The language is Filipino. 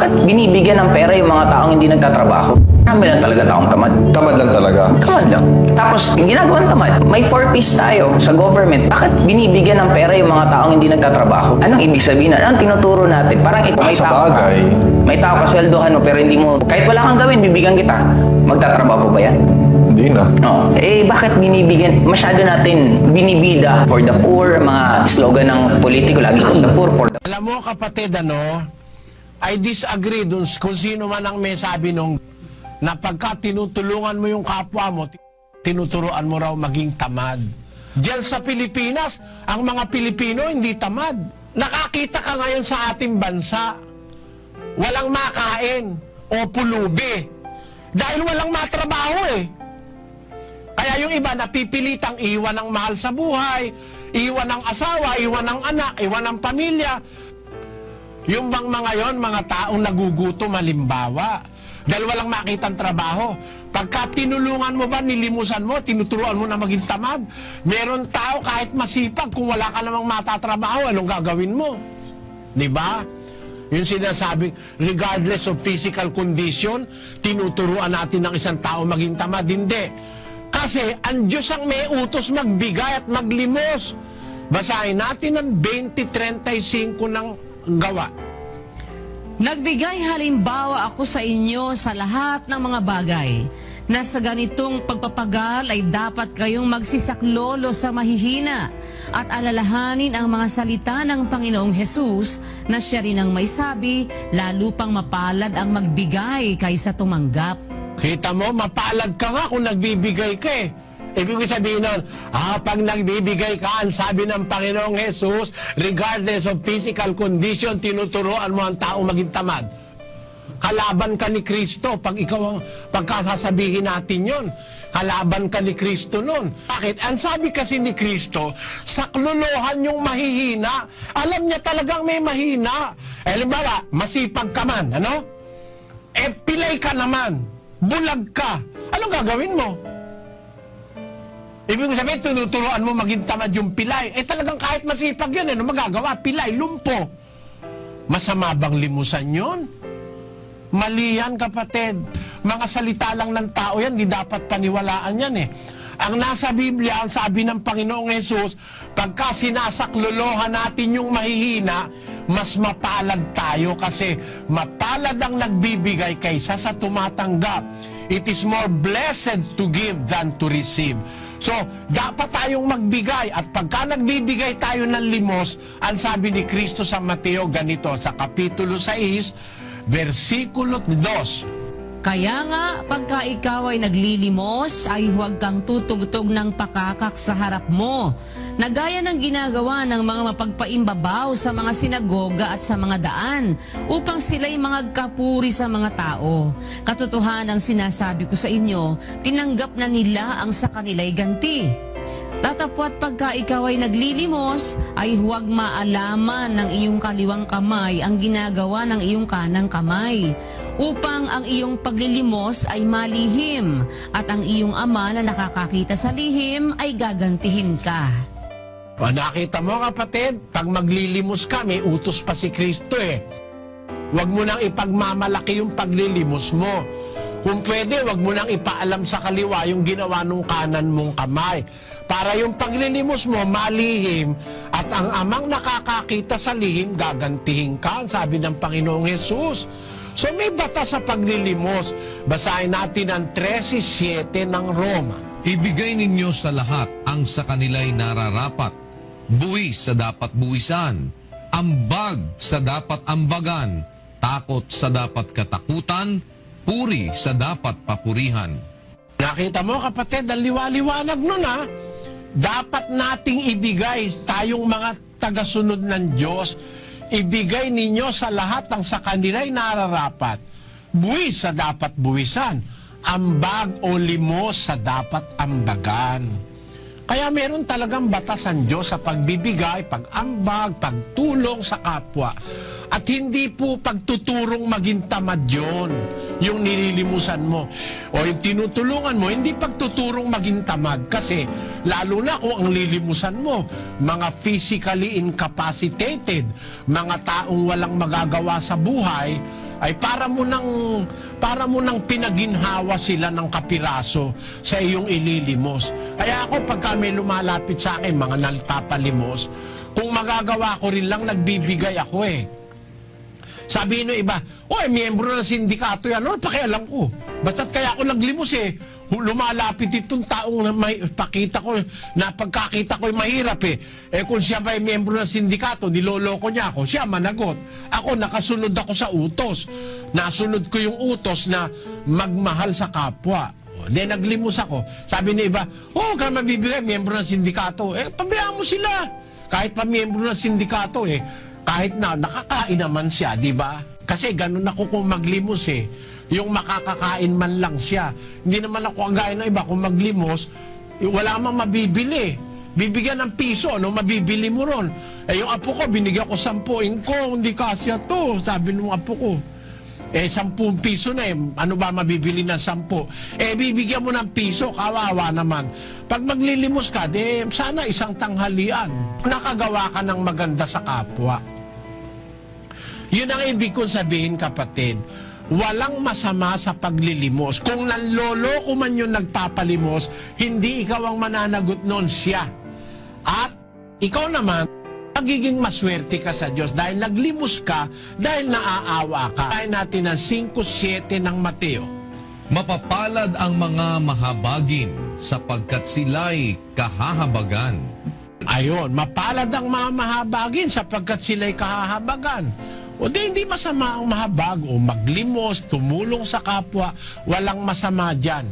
Bakit binibigyan ng pera yung mga taong hindi nagtatrabaho? Kami lang talaga taong tamad. Tamad lang talaga. Tamad lang. Tapos, yung ginagawang tamad, may 4Ps tayo sa government. Bakit binibigyan ng pera yung mga taong hindi nagtatrabaho? Anong ibig sabihin? Anong tinuturo natin? Parang ito, may Sa tao ka. bagay. May tao ka, sweldohan mo, pero hindi mo, kahit wala kang gawin, bibigyan kita. Magtatrabaho ba yan? Hindi na. No. Bakit binibigyan, masyado natin binibida for the poor, mga slogan ng politiko, lagi for the poor, for the... Alam mo kapatid, I disagree dun kung sino man ang may sabi nung na pagka tinutulungan mo yung kapwa mo, tinuturuan mo raw maging tamad. Diyan sa Pilipinas, ang mga Pilipino hindi tamad. Nakakita ka ngayon sa ating bansa, walang makain o pulubi. Dahil walang matrabaho Kaya yung iba napipilitang iwan ng mahal sa buhay, iwan ng asawa, iwan ng anak, iwan ng pamilya. Yung bang mga yon, mga taong nagugutom halimbawa, dahil walang makitang trabaho. Pagka tinulungan mo ba, nilimusan mo, tinuturuan mo na maging tamad. Meron tao kahit masipag, kung wala ka namang matatrabaho, anong gagawin mo? Diba? Yung sinasabing, regardless of physical condition, tinuturuan natin ng isang tao maging tamad. Hindi. Kasi ang Diyos ang may utos magbigay at maglimos. Basahin natin ang 20:35 ng gawa. Nagbigay halimbawa ako sa inyo sa lahat ng mga bagay na sa ganitong pagpapagal ay dapat kayong magsisaklolo sa mahihina at alalahanin ang mga salita ng Panginoong Hesus na siya rin ang may sabi, lalo pang mapalad ang magbigay kaysa tumanggap. Kita mo, mapalad ka nga kung nagbibigay ka Ibig sabihin nun, pag nagbibigay ka, ang sabi ng Panginoong Hesus, regardless of physical condition, tinuturuan mo ang tao maging tamad. Kalaban ka ni Kristo pag ikaw ang pagkasasabihin natin yon. Kalaban ka ni Kristo nun. Bakit? Ang sabi kasi ni Kristo, saklolohan yung mahihina. Alam niya talagang may mahina. Halimbawa, masipag ka man, pilay ka naman, bulag ka. Anong gagawin mo? Ibig sabihin, tinuturuan mo maging tamad yung pilay. Talagang kahit masipag yun, magagawa? Pilay, lumpo. Masama bang limusan yun? Mali yan, kapatid. Mga salita lang ng tao yan, di dapat paniwalaan yan Ang nasa Biblia, ang sabi ng Panginoong Hesus, pagka sinasaklolohan natin yung mahihina, mas mapalad tayo kasi mapalad ang nagbibigay kaysa sa tumatanggap. It is more blessed to give than to receive. So, dapat tayong magbigay at pagka nagbibigay tayo ng limos, ang sabi ni Kristo sa Mateo ganito, sa Kapitulo 6, versikulo 2. Kaya nga, pagka ikaw ay naglilimos, ay huwag kang tutugtog ng pakakak sa harap mo, na gaya ng ginagawa ng mga mapagpaimbabaw sa mga sinagoga at sa mga daan, upang sila'y magkapuri sa mga tao. Katotohanan ang sinasabi ko sa inyo, tinanggap na nila ang sa kanila'y ganti. Tatapwat pagka ikaw ay naglilimos, ay huwag maalaman ng iyong kaliwang kamay ang ginagawa ng iyong kanang kamay, upang ang iyong paglilimos ay malihim, at ang iyong ama na nakakakita sa lihim ay gagantihin ka. Nakita mo kapatid, pag maglilimos ka, may utos pa si Kristo Huwag mo nang ipagmamalaki yung paglilimos mo. Kung pwede, huwag mo nang ipaalam sa kaliwa yung ginawa nung kanan mong kamay. Para yung paglilimos mo, malihim, at ang amang nakakakita sa lihim, gagantihin ka, sabi ng Panginoong Hesus. So may batas sa paglilimos. Basahin natin ang 13:7 ng Roma. Ibigay ninyo sa lahat ang sa kanila'y nararapat, buwis sa dapat buwisan, ambag sa dapat ambagan, takot sa dapat katakutan, puri sa dapat papurihan. Nakita mo kapatid, ang liwaliwanag nun Dapat nating ibigay, tayong mga tagasunod ng Diyos, ibigay ninyo sa lahat ang sa kanila'y nararapat, buwis sa dapat buwisan, ambag o limos sa dapat ambagan. Kaya meron talagang batas ang Diyos sa pagbibigay, pag-ambag, pagtulong sa kapwa. At hindi po pagtuturong maging tamad yun, yung nililimusan mo. O yung tinutulungan mo, hindi pagtuturong maging tamad. Kasi lalo na kung ang lilimusan mo, mga physically incapacitated, mga taong walang magagawa sa buhay, ay para mo nang pinaginhawa sila ng kapiraso sa iyong ililimos. Kaya ako pagka may lumalapit sa akin, mga nagpapalimos, kung magagawa ko rin lang, nagbibigay ako eh. Sabi ng iba, miyembro ng sindikato yan. Ano, pakialam ko. Basta't kaya ako naglimos eh. Lumalapit itong taong na pakita ko, na pagkakita ko mahirap eh. Kung siya ba ay miyembro ng sindikato, niloloko niya ako, siya managot. Ako, nakasunod ako sa utos. Nasunod ko yung utos na magmahal sa kapwa. Then naglimos ako. Sabi ng iba, ka mabibigay, miyembro ng sindikato. Pabayaan mo sila. Kahit pa miyembro ng sindikato kahit na nakakain naman siya, di ba? Kasi ganun ako kung maglimos yung makakakain man lang siya. Hindi naman ako ang gaya ng iba, kung maglimos, wala mang mabibili. Bibigyan ng piso, mabibili mo ron? Yung apo ko, binigyan ko 10, hindi kasya to, sabi ng apo ko. 10 piso na ano ba mabibili ng 10? Bibigyan mo ng piso, kawawa naman. Pag maglilimos ka, sana isang tanghalian. Nakagawa ka ng maganda sa kapwa. Yun ang ibig kong sabihin, kapatid. Walang masama sa paglilimos. Kung nanloloko man yung nagpapalimos, hindi ikaw ang mananagot noon, siya. At ikaw naman, magiging maswerte ka sa Diyos dahil naglimos ka, dahil naaawa ka. Kaya natin ang 5:7 ng Mateo. Mapapalad ang mga mahabagin sapagkat sila'y kahahabagan. Ayon, mapalad ang mga mahabagin sapagkat sila'y kahahabagan. O hindi masama ang mahabag o maglimos, tumulong sa kapwa, walang masama dyan.